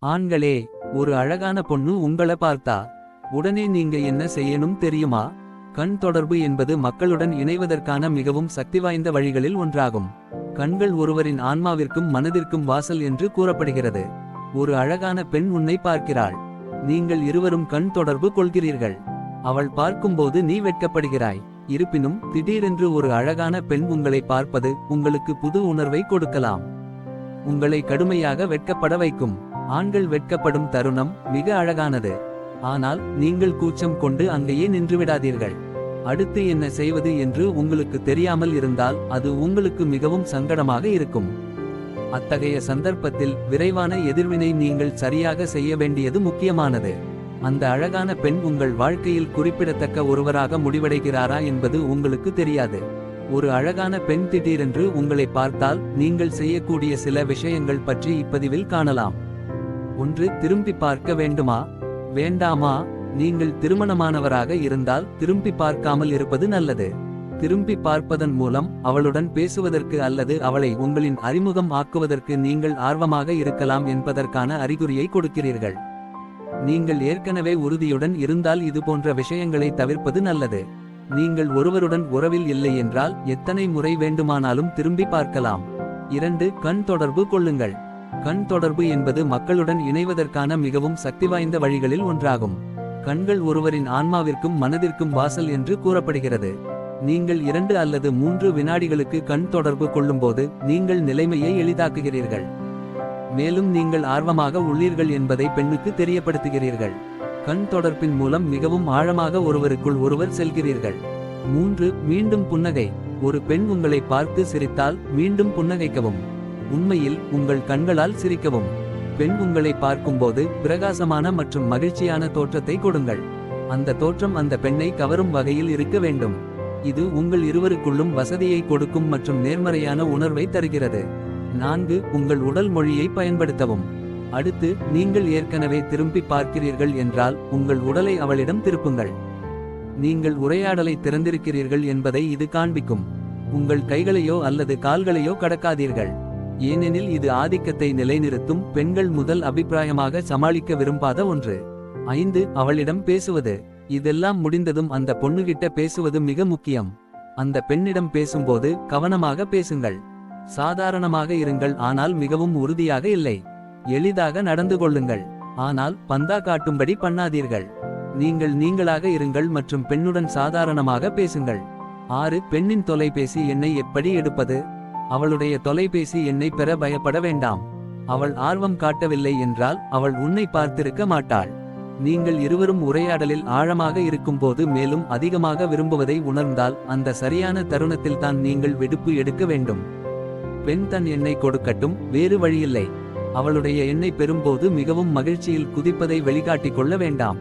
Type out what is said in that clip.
ஆண்களே, ஒரு அழகான பொண்ணு உங்கள பார்த்தா உடனே நீங்க என்ன செய்யணும் தெரியுமா? கண் தொடர்பு என்பது மக்களுடன் இணைவதற்கான மிகவும் சக்திவாய்ந்த வழிகளில் ஒன்றாகும். கண்கள் ஒருவரின் ஆன்மாவிற்கும் மனதிற்கும் வாசல் என்று கூறப்படுகிறது. ஒரு அழகான பெண் உன்னை பார்க்கிறாள். நீங்கள் இருவரும் கண் தொடர்பு கொள்கிறீர்கள். அவள் பார்க்கும்போது நீ வெட்கப்படுகிறாய். இருப்பினும் திடீரென்று ஒரு அழகான பெண் உங்களை பார்ப்பது உங்களுக்கு புது உணர்வை கொடுக்கலாம். உங்களை கடுமையாக வெட்கப்பட வைக்கும். ஆண்கள் வெட்கப்படும் தருணம் மிக அழகானது. ஆனால் நீங்கள் கூச்சம் கொண்டு அங்கேயே நின்றுவிடாதீர்கள். அடுத்து என்ன செய்வது என்று உங்களுக்கு தெரியாமல் இருந்தால் அது உங்களுக்கு மிகவும் சங்கடமாக இருக்கும். அத்தகைய சந்தர்ப்பத்தில் விரைவான எதிர்வினை நீங்கள் சரியாக செய்ய வேண்டியது முக்கியமானது. அந்த அழகான பெண் உங்கள் வாழ்க்கையில் குறிப்பிடத்தக்க ஒருவராக முடிவடைகிறாரா என்பது உங்களுக்கு தெரியாது. ஒரு அழகான பெண் திடீரென்று உங்களை பார்த்தால் நீங்கள் செய்யக்கூடிய சில விஷயங்கள் பற்றி இப்பதிவில் காணலாம். 1. திரும்பி பார்க்க வேண்டுமா வேண்டாமா? நீங்கள் திருமணமானவராக இருந்தால் திரும்பி பார்க்காமல் இருப்பது நல்லது. திரும்பி பார்ப்பதன் மூலம் அவளுடன் பேசுவதற்கு அல்லது அவளை உங்களின் அறிமுகம் ஆக்குவதற்கு நீங்கள் ஆர்வமாக இருக்கலாம் என்பதற்கான அறிகுறியை கொடுக்கிறீர்கள். நீங்கள் ஏற்கனவே உறுதியுடன் இருந்தால் இதுபோன்ற விஷயங்களை தவிர்ப்பது நல்லது. நீங்கள் ஒருவருடன் உறவில் இல்லை என்றால் எத்தனை முறை வேண்டுமானாலும் திரும்பி பார்க்கலாம். 2. கண் தொடர்பு கொள்ளுங்கள். கண் தொடர்பு என்பது மக்களுடன் இணைவதற்கான மிகவும் சக்திவாய்ந்த வழிகளில் ஒன்றாகும். கண்கள் ஒருவரின் ஆன்மாவிற்கும் மனதிற்கும் வாசல் என்று கூறப்படுகிறது. நீங்கள் 2 அல்லது 3 வினாடிகளுக்கு கண் தொடர்பு கொள்ளும்போது நீங்கள் நிலைமையை எளிதாக்குகிறீர்கள். மேலும் நீங்கள் ஆர்வமாக உள்ளீர்கள் என்பதை பெண்ணுக்கு தெரியப்படுத்துகிறீர்கள். கண் தொடர்பின் மூலம் மிகவும் ஆழமாக ஒருவருக்குள் ஒருவர் செல்கிறீர்கள். 3. மீண்டும் புன்னகை. ஒரு பெண் உங்களை பார்த்து சிரித்தால் மீண்டும் புன்னகைக்கவும். உண்மையில் உங்கள் கண்களால் சிரிக்கவும். பெண் உங்களை பார்க்கும்போது பிரகாசமான மற்றும் மகிழ்ச்சியான தோற்றத்தை கொடுங்கள். அந்த தோற்றம் அந்த பெண்ணை கவரும் வகையில் இருக்க வேண்டும். இது உங்கள் இருவருக்குள்ளும் வசதியை கொடுக்கும் மற்றும் நேர்மறையான உணர்வை தருகிறது. 4. உங்கள் உடல் மொழியை பயன்படுத்தவும். அடுத்து நீங்கள் ஏற்கனவே திரும்பி பார்க்கிறீர்கள் என்றால் உங்கள் உடலை அவளிடம் திருப்புங்கள். நீங்கள் உரையாடலை திறந்திருக்கிறீர்கள் என்பதை இது காண்பிக்கும். உங்கள் கைகளையோ அல்லது கால்களையோ கடக்காதீர்கள். ஏனெனில் இது ஆதிக்கத்தை நிலைநிறுத்தும் பெண்கள் முதல் அபிப்பிராயமாக சமாளிக்க விரும்பாத ஒன்று. 5. அவளிடம் பேசுவது. இதெல்லாம் முடிந்ததும் அந்த பொண்ணுகிட்ட பேசுவது மிக முக்கியம். அந்த பெண்ணிடம் பேசும்போது கவனமாக பேசுங்கள். சாதாரணமாக இருங்கள், ஆனால் மிகவும் உறுதியாக இல்லை. எளிதாக நடந்து கொள்ளுங்கள், ஆனால் பந்தா காட்டும்படி பண்ணாதீர்கள். நீங்கள் நீங்களாக இருங்கள் மற்றும் பெண்ணுடன் சாதாரணமாக பேசுங்கள். 6. பெண்ணின் தொலைபேசி எண்ணை எப்படி எடுப்பது? அவளுடைய தொலைபேசி எண்ணை பெற பயப்பட வேண்டாம். அவள் ஆர்வம் காட்டவில்லை என்றால் அவள் உன்னை பார்த்திருக்க மாட்டாள். நீங்கள் இருவரும் உரையாடலில் ஆழமாக இருக்கும்போது மேலும் அதிகமாக விரும்புவதை உணர்ந்தால் அந்த சரியான தருணத்தில் தான் நீங்கள் விடுப்பு எடுக்க வேண்டும். பெண் தன் எண்ணை கொடுக்கட்டும், வேறு வழியில்லை. அவளுடைய எண்ணை பெறும்போது மிகவும் மகிழ்ச்சியில் குதிப்பதை வெளிக்காட்டிக் கொள்ள வேண்டாம்.